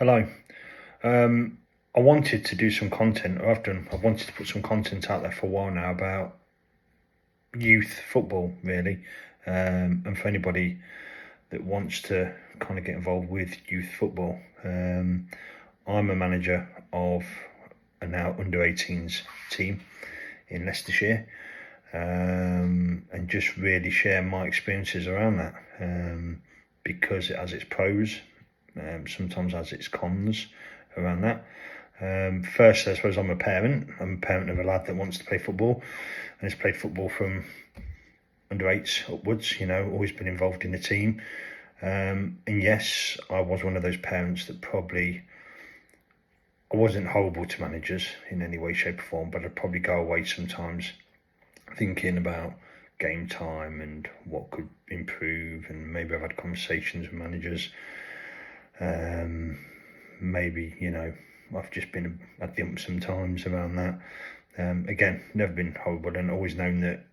Hello. I wanted to do some content, or I've wanted to put some content out there for a while now about youth football, really. And for anybody that wants to kind of get involved with youth football. I'm a manager of a now under 18s team in Leicestershire, and just really share my experiences around that, because it has its pros, sometimes has its cons around that. First, I suppose I'm a parent. I'm a parent of a lad that wants to play football and has played football from under 8s upwards, always been involved in the team. And yes, I was one of those parents that I wasn't horrible to managers in any way, shape or form, but I'd probably go away sometimes thinking about game time and what could improve, and maybe I've had conversations with managers. Maybe, I've just been at the ump sometimes around that. Again, never been horrible, and always known that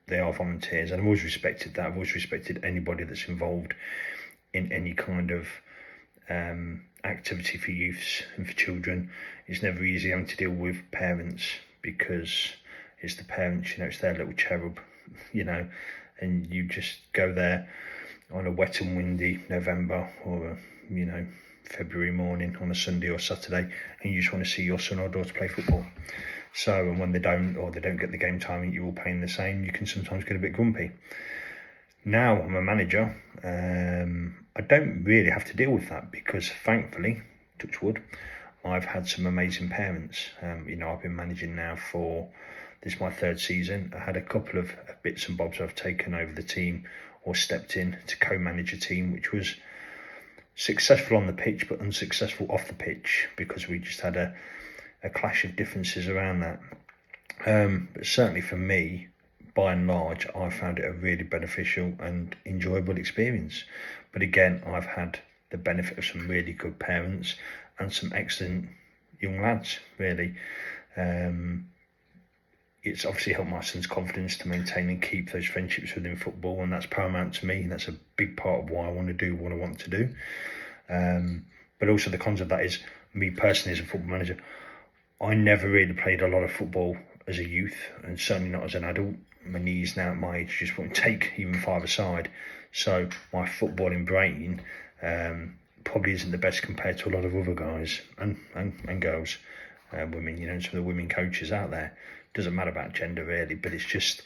they are volunteers, and I've always respected that. I've always respected anybody that's involved in any kind of activity for youths and for children. It's never easy having to deal with parents, because it's the parents, it's their little cherub, and you just go there on a wet and windy November or February morning on a Sunday or Saturday, and you just want to see your son or daughter play football. So, and when they don't, or they don't get the game time and you're all paying the same, you can sometimes get a bit grumpy. Now I'm a manager, I don't really have to deal with that, because thankfully, touch wood, I've had some amazing parents. I've been managing now for, this is my 3rd season. I had a couple of bits and bobs I've taken over the team or stepped in to co-manage a team, which was successful on the pitch but unsuccessful off the pitch, because we just had a clash of differences around that. But certainly for me, by and large, I found it a really beneficial and enjoyable experience. But again, I've had the benefit of some really good parents and some excellent young lads, really. It's obviously helped my son's confidence to maintain and keep those friendships within football, and that's paramount to me, and that's a big part of why I want to do what I want to do. But also the cons of that is, me personally as a football manager, I never really played a lot of football as a youth, and certainly not as an adult. My knees now at my age just won't take even 5-a-side. So my footballing brain probably isn't the best compared to a lot of other guys and girls, women, some of the women coaches out there. Doesn't matter about gender really, but it's just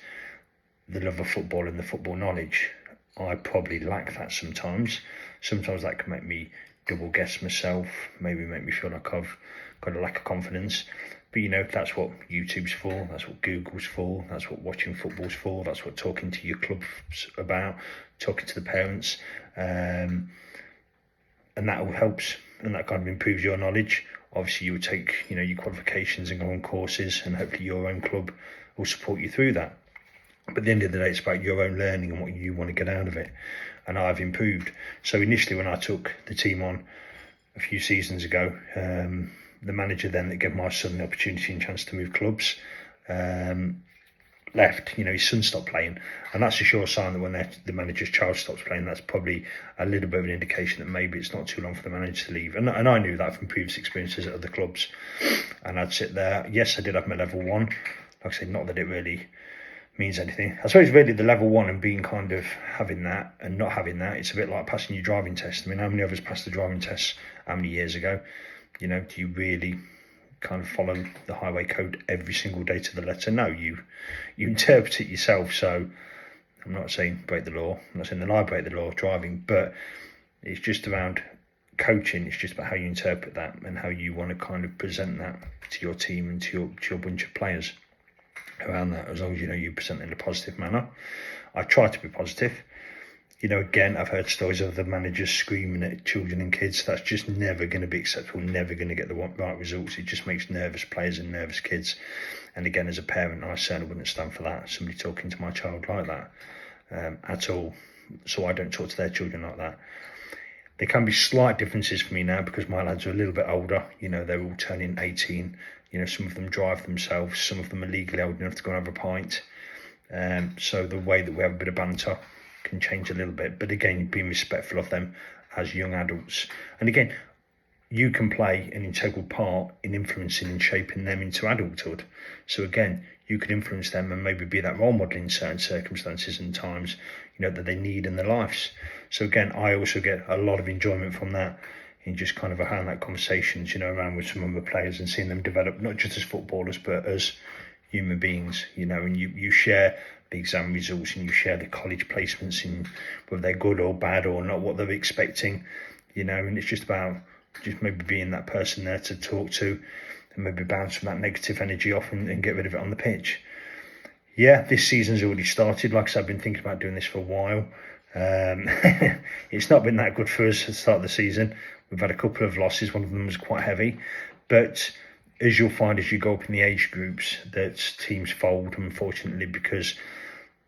the love of football and the football knowledge. I probably lack that sometimes. Sometimes that can make me double guess myself, maybe make me feel like I've got a lack of confidence. But that's what YouTube's for, that's what Google's for, that's what watching football's for, that's what talking to your clubs about, talking to the parents, and that all helps, and that kind of improves your knowledge. Obviously you would take your qualifications and go on courses, and hopefully your own club will support you through that. But at the end of the day, it's about your own learning and what you want to get out of it. And I've improved. So initially when I took the team on a few seasons ago, the manager then that gave my son the opportunity and chance to move clubs left. His son stopped playing, and that's a sure sign that when the manager's child stops playing, that's probably a little bit of an indication that maybe it's not too long for the manager to leave. And I knew that from previous experiences at other clubs. And I'd sit there. Yes, I did have my level 1. Like I said, not that it really means anything. I suppose really the level 1 and being kind of having that and not having that, it's a bit like passing your driving test. I mean, how many of us passed the driving test how many years ago? Do you really kind of follow the highway code every single day to the letter? No, you interpret it yourself. So I'm not saying break the law, I'm not saying that I break the law of driving, but it's just around coaching. It's just about how you interpret that and how you want to kind of present that to your team and to your bunch of players around that. As long as you present it in a positive manner. I try to be positive. Again, I've heard stories of the managers screaming at children and kids. That's just never going to be acceptable, never going to get the right results. It just makes nervous players and nervous kids. And again, as a parent, I certainly wouldn't stand for that, somebody talking to my child like that at all. So I don't talk to their children like that. There can be slight differences for me now, because my lads are a little bit older. They're all turning 18. Some of them drive themselves. Some of them are legally old enough to go and have a pint. So the way that we have a bit of banter can change a little bit, but again, being respectful of them as young adults. And again, you can play an integral part in influencing and shaping them into adulthood. So again, you could influence them and maybe be that role model in certain circumstances and times, that they need in their lives. So again, I also get a lot of enjoyment from that, in just kind of around that conversations, around with some of the players and seeing them develop, not just as footballers, but as human beings, and you share the exam results and you share the college placements, in whether they're good or bad or not what they're expecting, and it's just about just maybe being that person there to talk to and maybe bounce from that negative energy off and get rid of it on the pitch. Yeah, this season's already started. Like I said, I've been thinking about doing this for a while. It's not been that good for us at the start of the season. We've had a couple of losses. One of them was quite heavy. But as you'll find as you go up in the age groups, that teams fold, unfortunately, because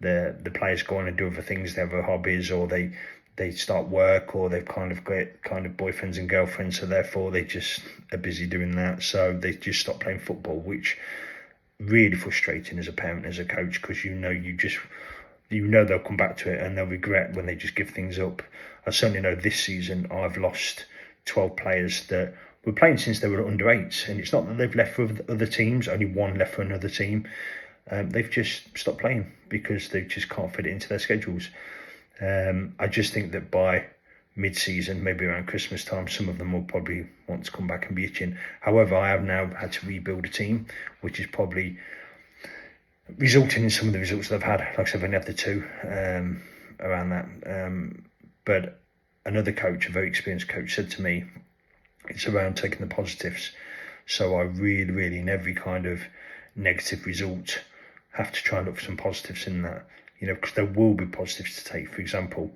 the players go on and do other things. They have other hobbies, or they start work, or they've kind of got boyfriends and girlfriends, so therefore they just are busy doing that. So they just stop playing football, which really frustrating as a parent, as a coach, because they'll come back to it and they'll regret when they just give things up. I certainly know this season I've lost 12 players that were playing since they were under 8s, and it's not that they've left for other teams, only one left for another team. They've just stopped playing because they just can't fit it into their schedules. I just think that by mid-season, maybe around Christmas time, some of them will probably want to come back and be itching. However, I have now had to rebuild a team, which is probably resulting in some of the results that I've had. Like I said, I've only had the 2 around that. But another coach, a very experienced coach, said to me, it's around taking the positives. So I really, really, in every kind of negative result, have to try and look for some positives in that, because there will be positives to take. For example,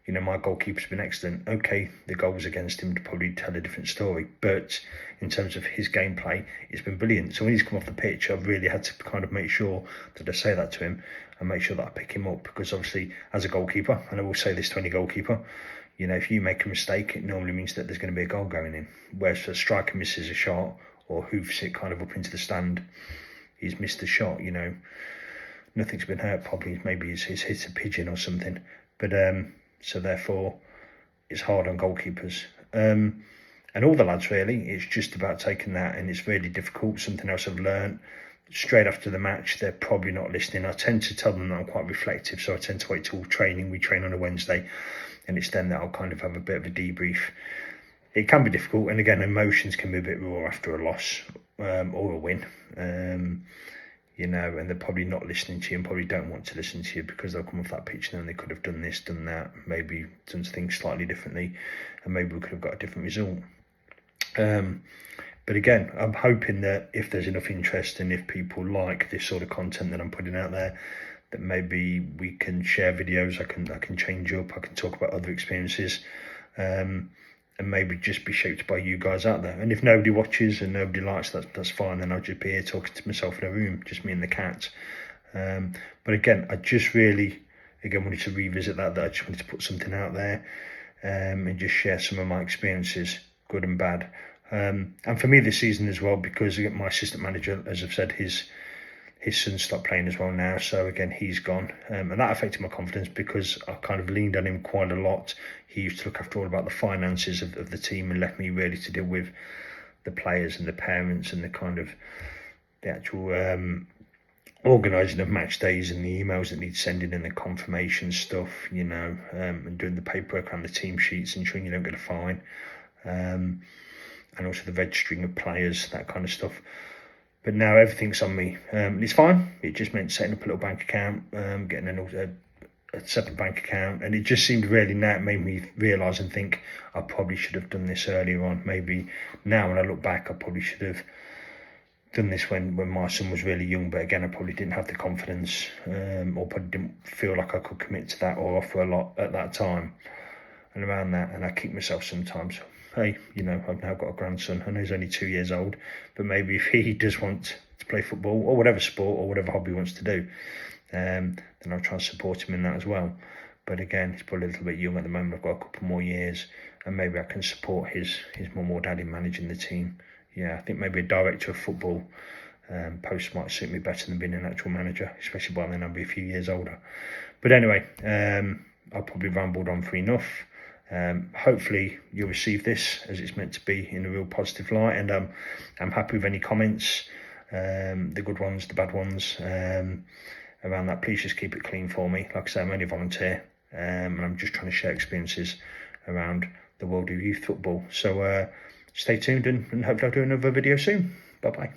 my goalkeeper's been excellent. Okay, the goals against him to probably tell a different story, but in terms of his gameplay, it's been brilliant. So when he's come off the pitch, I've really had to kind of make sure that I say that to him and make sure that I pick him up, because obviously as a goalkeeper, and I will say this to any goalkeeper, if you make a mistake, it normally means that there's going to be a goal going in. Whereas if a striker misses a shot or hoofs it kind of up into the stand, he's missed the shot, nothing's been hurt, probably maybe he's hit a pigeon or something, but so therefore it's hard on goalkeepers, and all the lads really. It's just about taking that, and it's really difficult. Something else I've learned, straight after the match, they're probably not listening. I tend to tell them that I'm quite reflective, so I tend to wait till training. We train on a Wednesday, and it's then that I'll kind of have a bit of a debrief. It can be difficult, and again, emotions can be a bit raw after a loss or a win, and they're probably not listening to you and probably don't want to listen to you, because they'll come off that pitch and they could have done this, done that, maybe done things slightly differently, and maybe we could have got a different result. But again, I'm hoping that if there's enough interest and if people like this sort of content that I'm putting out there, that maybe we can share videos. I can change up. I can talk about other experiences, and maybe just be shaped by you guys out there. And if nobody watches and nobody likes, that's fine. Then I'll just be here talking to myself in a room, just me and the cat. But again, I just really, wanted to revisit that I just wanted to put something out there, and just share some of my experiences, good and bad. And for me this season as well, because my assistant manager, as I've said, his son stopped playing as well now. So again, he's gone. And that affected my confidence, because I kind of leaned on him quite a lot. He used to look after all about the finances of the team and left me really to deal with the players and the parents and the kind of the actual organising of match days and the emails that need sending and the confirmation stuff, and doing the paperwork around the team sheets, ensuring you don't get a fine, and also the registering of players, that kind of stuff. But now everything's on me. It's fine. It just meant setting up a little bank account, getting a separate bank account, and it just seemed really, now it made me realise and think I probably should have done this earlier on. Maybe now when I look back, I probably should have done this when my son was really young, but again, I probably didn't have the confidence, or probably didn't feel like I could commit to that or offer a lot at that time and around that, and I kick myself sometimes. Hey, I've now got a grandson. I know he's only 2 years old, but maybe if he does want to play football or whatever sport or whatever hobby he wants to do, then I'll try and support him in that as well. But again, he's probably a little bit young at the moment. I've got a couple more years, and maybe I can support his mum or dad in managing the team. Yeah, I think maybe a director of football post might suit me better than being an actual manager, especially by then I'll be a few years older. But anyway, I've probably rambled on for enough. Hopefully you'll receive this as it's meant to be, in a real positive light, and I'm happy with any comments, the good ones, the bad ones, around that. Please just keep it clean for me. Like I say, I'm only a volunteer, and I'm just trying to share experiences around the world of youth football. So stay tuned, and hopefully I'll do another video soon. Bye bye.